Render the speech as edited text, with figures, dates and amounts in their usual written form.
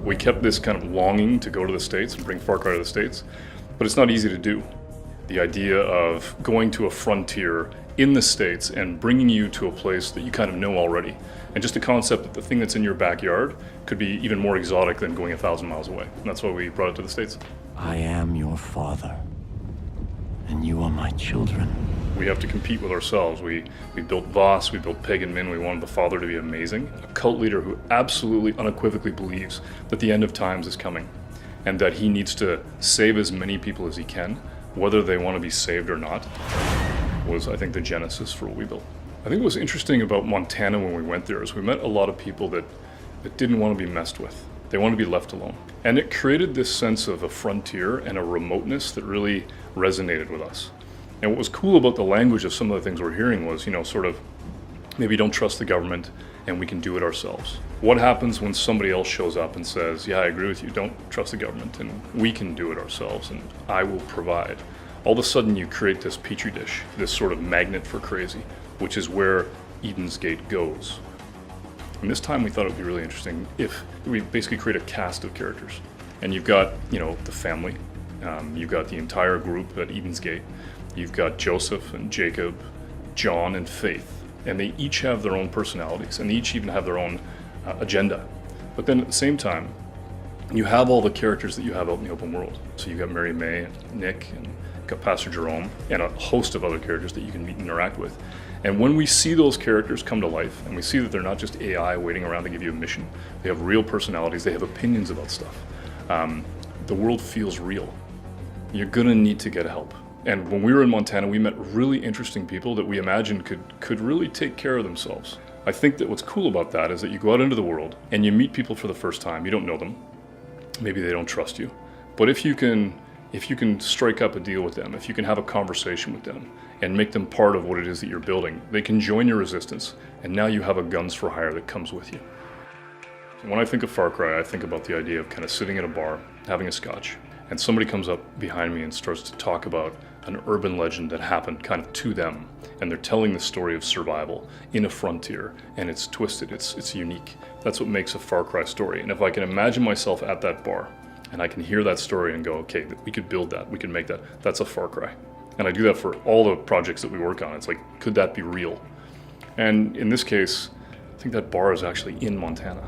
We kept this kind of longing to go to the States and bring Far Cry to the States, but it's not easy to do. The idea of going to a frontier in the States and bringing you to a place that you kind of know already. And just the concept that the thing that's in your backyard could be even more exotic than going 1,000 miles away. And that's why we brought it to the States. I am your father, and you are my children. We have to compete with ourselves. We built Voss, we built Pagan Min, we wanted the father to be amazing. A cult leader who absolutely unequivocally believes that the end of times is coming and that he needs to save as many people as he can, whether they want to be saved or not, was, I think, the genesis for what we built. I think what was interesting about Montana when we went there is we met a lot of people that didn't want to be messed with. They wanted to be left alone. And it created this sense of a frontier and a remoteness that really resonated with us. And what was cool about the language of some of the things we're hearing was, sort of, maybe don't trust the government and we can do it ourselves. What happens when somebody else shows up and says, yeah, I agree with you, don't trust the government and we can do it ourselves and I will provide. All of a sudden you create this petri dish, this sort of magnet for crazy, which is where Eden's Gate goes. And this time we thought it would be really interesting if we basically create a cast of characters. And you've got, the family, you've got the entire group at Eden's Gate, you've got Joseph and Jacob, John and Faith, and they each have their own personalities, and they each even have their own agenda. But then at the same time, you have all the characters that you have out in the open world. So you've got Mary May and Nick, and you've got Pastor Jerome, and a host of other characters that you can meet and interact with. And when we see those characters come to life, and we see that they're not just AI waiting around to give you a mission, they have real personalities, they have opinions about stuff. The world feels real. You're gonna need to get help. And when we were in Montana, we met really interesting people that we imagined could really take care of themselves. I think that what's cool about that is that you go out into the world and you meet people for the first time. You don't know them. Maybe they don't trust you. But if you can strike up a deal with them, if you can have a conversation with them and make them part of what it is that you're building, they can join your resistance. And now you have a guns for hire that comes with you. When I think of Far Cry, I think about the idea of kind of sitting at a bar, having a scotch, and somebody comes up behind me and starts to talk about an urban legend that happened kind of to them. And they're telling the story of survival in a frontier, and it's twisted, it's unique. That's what makes a Far Cry story. And if I can imagine myself at that bar, and I can hear that story and go, okay, we could build that, we could make that, that's a Far Cry. And I do that for all the projects that we work on. It's like, could that be real? And in this case, I think that bar is actually in Montana.